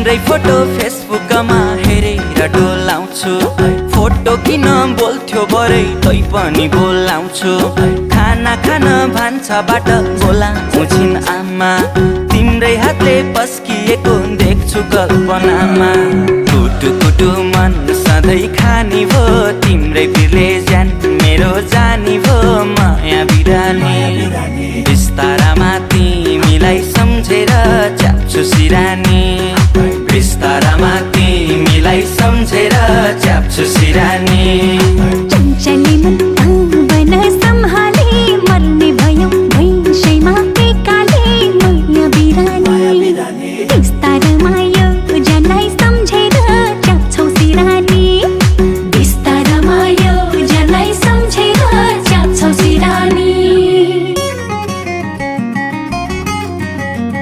तिम्रै फोटो फेसबुकमा हेरेर डोलाउँछु। फोटो किन बोल्थ्यो भरे तै पनि बोलाउँछु। खाना खान भान्साबाट बोलाउँछिन् आमा, तिम्रै हातले पस्किएको देख्छु कल्पनामा। कुटु कुटु मन सधैँ खानी भो, तिम्रै बिरले ज्यान मेरो जानी भो माया बिरानी। बिस्तारामा तिमीलाई सम्झेर च्याप्छु सिरानी, बिस्तारामा तिमीलाई सम्झेर च्याप्छु सिरानी।